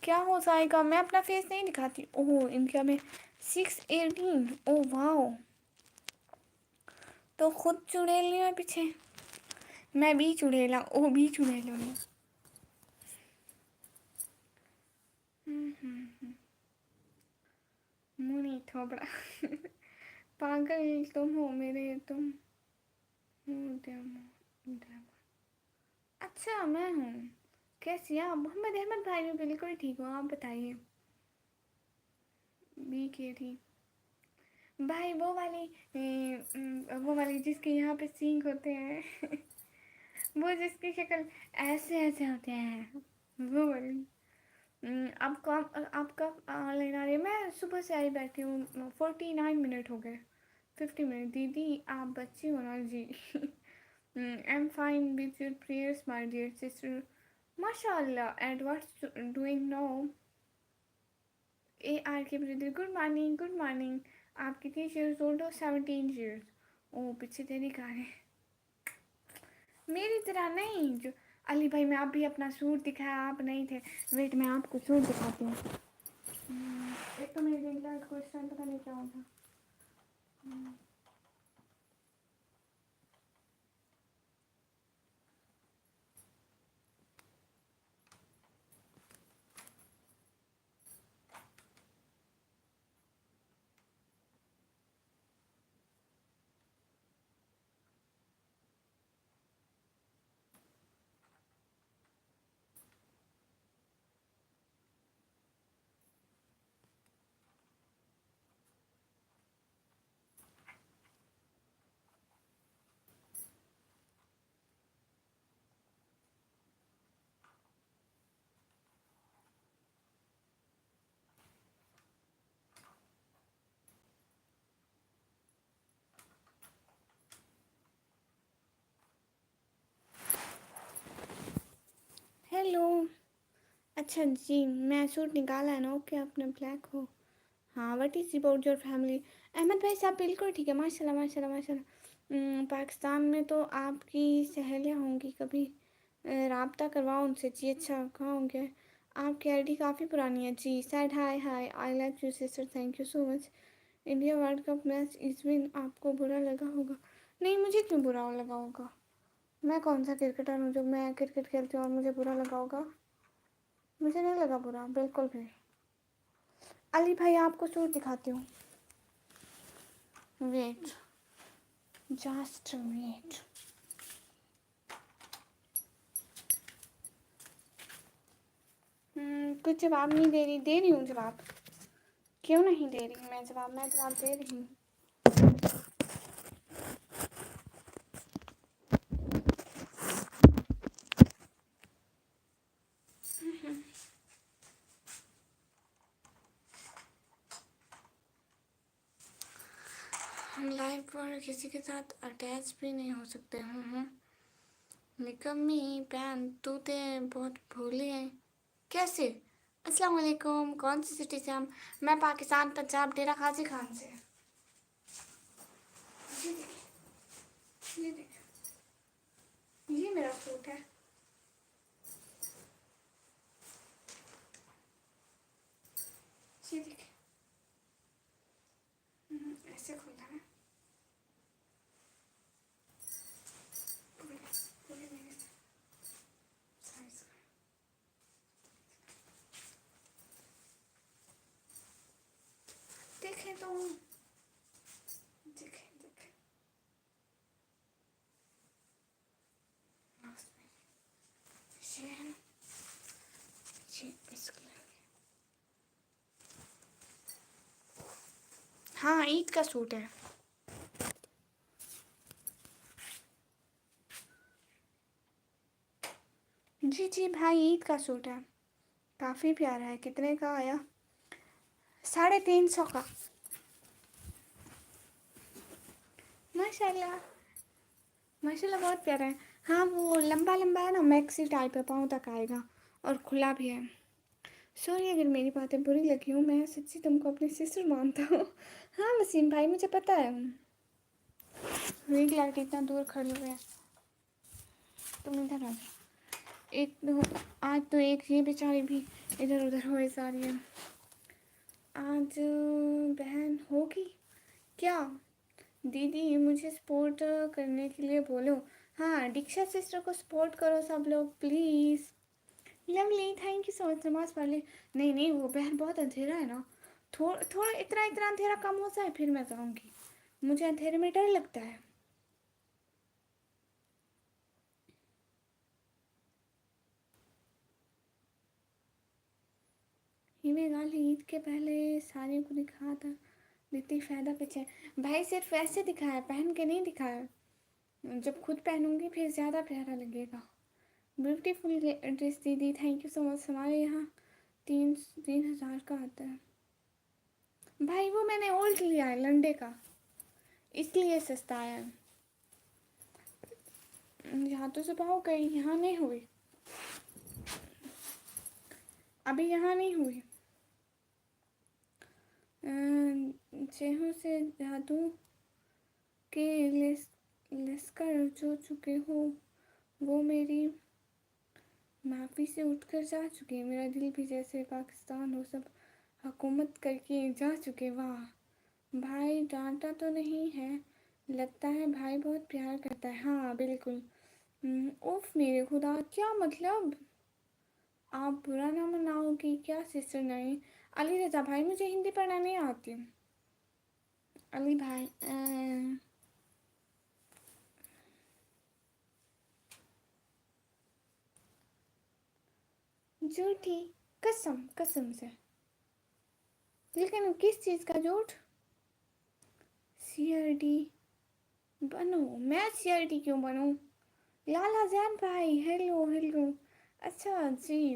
क्या हो जाएगा, मैं अपना फेस नहीं दिखाती। ओह इनका में 6:18। ओह वाह, तो खुद चुड़ैल नहीं है पीछे, मैं भी चुड़ैला। ओ भी चुड़ैल हूँ। मुँह नहीं थोपड़ा पागल तुम हो मेरे, तुम अच्छा मैं हूँ। कैसी आप? मोहम्मद अहमद भाई, मैं बिल्कुल ठीक हूँ, आप बताइए। बी के थी भाई, वो वाली जिसके यहाँ पे सींग होते हैं वो जिसकी शक्ल ऐसे ऐसे होते हैं, वो वाली। आपका ऑनलाइन आ रही है? मैं सुबह से आई बैठी हूँ, 49 मिनट हो गए, 50 मिनट। दीदी आप बच्ची हो ना जी। I am fine with your prayers my dear sister. माशाल्लाह। And what's doing now? A R K brother, good morning, good morning. आप कितने ईयर्स ओल्ड हो? 17 ईयर्स। ओ पीछे तेरी कार है। मेरी तरह नहीं जो अली भाई, मैं आप भी अपना सूट दिखाया, आप नहीं थे। वेट मैं आपको सूट दिखाती हूँ। एक तो मेरी रिंग लाइट को इस टाइम पता नहीं क्या होगा। हेलो। अच्छा जी, मैं सूट निकाला है ना? ओके, आपने ब्लैक हो। हाँ, what is about your family? Ahmed भाई साहब बिल्कुल ठीक है, माशाल्लाह माशाल्लाह माशाल्लाह। पाकिस्तान में तो आपकी सहेलियाँ होंगी, कभी राब्ता करवाओ उनसे जी। अच्छा, कहाँ होंगे? आपकी आईडी काफ़ी पुरानी है जी। Sad hi hi, I love you sister, thank you so much. India world cup match इस विन, आपको बुरा लगा होगा? नहीं, मुझे क्यों बुरा लगा होगा? मैं कौन सा क्रिकेटर हूँ जो मैं क्रिकेट खेलती हूँ और मुझे बुरा लगा होगा? मुझे नहीं लगा बुरा बिल्कुल भी। अली भाई आपको सूट दिखाती हूँ, वेट, जस्ट वेट। कुछ जवाब नहीं दे रही हूँ जवाब। क्यों नहीं दे रही मैं जवाब? मैं जवाब दे रही हूँ। हम लाइव पर किसी के साथ अटैच भी नहीं हो सकते। निकम्मी पैन, तू ते बहुत भोली है। कैसे? अस्सलाम वालेकुम, कौन सी सिटी से हम? मैं पाकिस्तान, पंजाब, डेरा गाजी खान से। ये देख, ये देख, ये मेरा सूट है। ये देख, ऐसे खुलता है पूरे पूरे मेरे साइज का। देखें तो, देखें देखें, लास्ट में ये है, ये इस कलर के। हाँ, ईद का सूट है। जी जी भाई, ईद का सूट है, काफ़ी प्यारा है। कितने का आया? 350 का। माशाल्लाह, माशाल्लाह बहुत प्यारा है। हाँ, वो लंबा लंबा है ना, मैक्सी टाइप है, पाँव तक आएगा और खुला भी है। सॉरी अगर मेरी बातें बुरी लगी हो, मैं सच्ची तुमको अपनी सिस्टर मानता हूँ। हाँ वसीम भाई, मुझे पता है। रिंग लाइट इतना दूर खड़ी हुई है, तुम इधर आ जाओ। एक तो आज तो एक ये बेचारी भी इधर उधर हो जा रही है। आज बहन होगी क्या? दीदी मुझे सपोर्ट करने के लिए बोलो। हाँ, दीक्षा सिस्टर को सपोर्ट करो सब लोग please. Lovely, thank you so much. नमाज पढ़ ली? नहीं नहीं, वो बहन बहुत अंधेरा है ना, थोड़ा थोड़ा इतना इतना अंधेरा कम हो जाए फिर मैं करूँगी। मुझे अंधेरे में डर लगता है। میں کل عید کے پہلے ساڑی کو دکھا تھا دیتی فائدہ پیچھے. بھائی صرف ایسے دکھایا, پہن کے نہیں دکھایا. جب خود پہنوں گی پھر زیادہ پیارا لگے گا. بیوٹیفل ڈریس دیدی, تھینک یو سو مچ. ہمارے یہاں 3,000 کا آتا ہے. بھائی وہ میں نے اولڈ لیا ہے لنڈے کا, اس لیے سستا ہے. یہاں تو صبح ہو گئی, یہاں نہیں ہوئی. ابھی یہاں نہیں ہوئی. چہوں سے جادو کے لشکر جو چکے ہو وہ میری معافی سے اٹھ کر جا چکے. میرا دل بھی جیسے پاکستان ہو سب حکومت کر کے جا چکے. واہ بھائی, ڈانٹا تو نہیں ہے؟ لگتا ہے بھائی بہت پیار کرتا ہے. ہاں بالکل. اوف میرے خدا, کیا مطلب؟ آپ برا نہ مناؤ گی کیا سسٹر؟ نہیں علی رضا بھائی, مجھے ہندی پڑھنا نہیں آتی. علی بھائی جھوٹی قسم, قسم سے. لیکن کس چیز کا جھوٹ؟ سی آئی ڈی بنو؟ میں سی آئی ڈی کیوں بنوں؟ لالا زین بھائی ہیلو ہیلو. اچھا جی,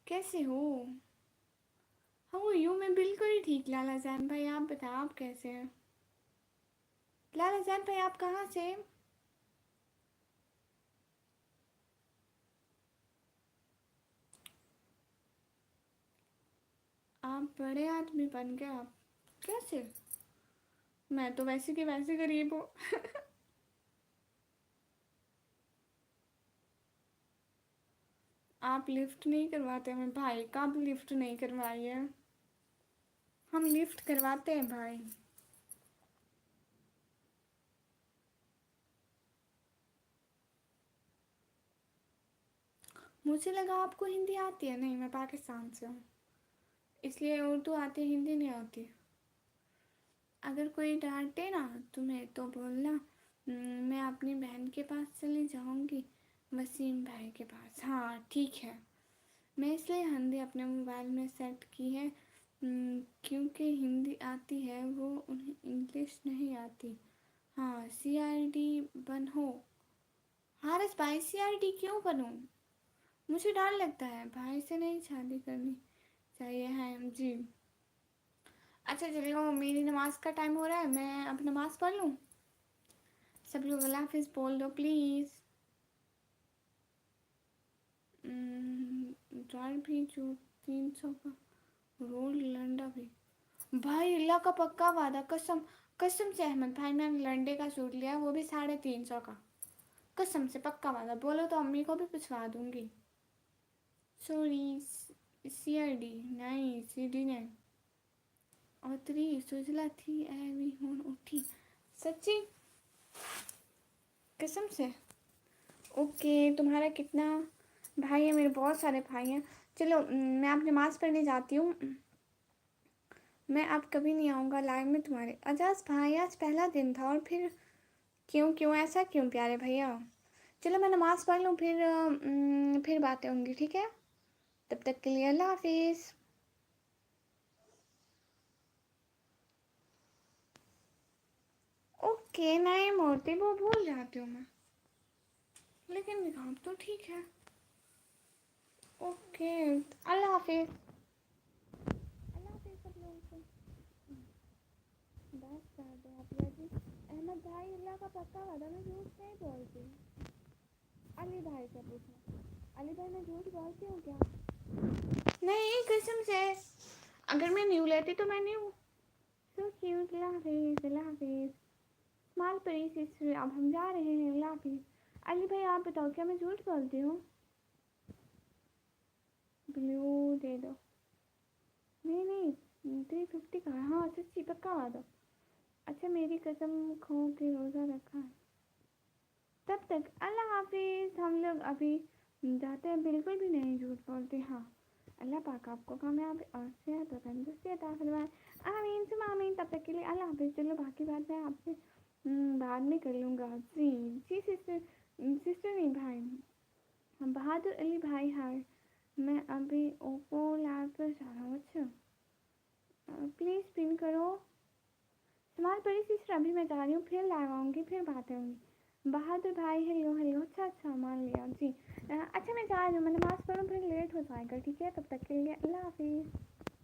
کیسے ہو؟ ہاؤ یوں؟ میں بالکل ہی ٹھیک لالا زین بھائی, آپ بتائیں آپ کیسے ہیں؟ لالا زین بھائی آپ کہاں سے؟ آپ بڑے آدمی بن گئے. آپ کیسے؟ میں تو ویسے کہ ویسے غریب ہوں. آپ لفٹ نہیں کرواتے ہمیں بھائی, کب لفٹ نہیں کروائی ہے؟ ہم لفٹ کرواتے ہیں بھائی. مجھے لگا آپ کو ہندی آتی ہے. نہیں, میں پاکستان سے ہوں اس لیے اردو آتی, ہندی نہیں آتی. اگر کوئی ڈانٹے نا تمہیں تو بولنا میں اپنی بہن کے پاس چلی جاؤں گی, وسیم بھائی کے پاس. ہاں ٹھیک ہے. میں اس لیے ہندی اپنے موبائل میں سیٹ کی ہے کیونکہ ہندی آتی ہے, وہ انہیں انگلش نہیں آتی. ہاں سی آئی ڈی بنو. حارث بھائی سی آئی ڈی کیوں بنوں؟ مجھے ڈر لگتا ہے. بھائی سے نہیں شادی کرنی چاہیے ہے جی. اچھا چلو, میری نماز کا ٹائم ہو رہا ہے, میں اب نماز پڑھ لوں. سب لوگ اللہ حافظ بول دو پلیز. ڈر بھی جو 300 کا رول لنڈا بھی. بھائی اللہ کا پکا وعدہ, قسم قسم سے احمد بھائی, میں نے لنڈے کا سوٹ لیا, وہ بھی 350 کا. قسم سے پکا وعدہ, بولو تو امی کو بھی پوچھوا دوں گی. سوری سی آئی ڈی نہیں, سی ڈی نہیں. اتری سوجلا تھی ایوی ہون اٹھی. سچی قسم سے؟ اوکے. تمہارا کتنا بھائی ہے؟ میرے بہت سارے بھائی ہیں. چلو میں اب نماز پڑھنے جاتی ہوں. میں اب کبھی نہیں آؤں گا لائف میں تمہارے. اجاز بھائی آج پہلا دن تھا اور کیوں ایسا کیوں پیارے بھیا؟ چلو میں نماز پڑھ لوں, پھر باتیں ہوں گی, ٹھیک ہے؟ تب تک کے لیے اللہ حافظ. اوکے نہیں مورتی, وہ بھول جاتی ہوں میں, لیکن کام تو ٹھیک ہے. اوکے اللہ حافظ. اللہ حافظ سب لوگوں کو. بس کر دو آپ لوگ. احمد بھائی اللہ کا پکا وعدہ, میں جھوٹ نہیں بولتی. علی بھائی سے پوچھو. علی بھائی میں جھوٹ بولتی ہوں کیا؟ نہیں قسم سے, اگر میں نیو لیتی تو میں نیو. So cute. اللہ حافظ. اللہ حافظ. اسمال پری سسٹر, اب ہم جا رہے ہیں. اللہ حافظ. علی بھائی آپ بتاؤ کیا میں جھوٹ بولتی ہوں؟ بلیو دے دو. نہیں نہیں 350 کا, ہاں سچی پکا وعدہ. اچھا میری قسم کھو کے روزہ رکھا ہے. تب تک اللہ حافظ. ہم لوگ ابھی جاتے ہیں, بالکل بھی نہیں جھوٹ بولتے. ہاں اللہ پاک آپ کو کامیاب اور صحت و تندرستی عطا فرمائے. آمین ثم آمین. تب تک کے لیے اللہ حافظ. چلو باقی بات میں آپ سے بعد میں کر لوں گا. جی سسٹر نہیں بھائی, بہادر علی بھائی ہائے. میں ابھی اوپو لیب پر جا رہا ہوں. اچھا پلیز پن کرو. سمال پڑی سسٹر ابھی میں جا رہی ہوں, پھر لگاؤں گی, پھر باتیں ہوں گی. بہادر بھائی ہیلو ہیلو. اچھا مان لیا جی. اچھا میں جا رہی ہوں, میں نماز پڑھوں پھر لیٹ ہو جائے گا, ٹھیک ہے, تب تک کے لیے اللہ حافظ.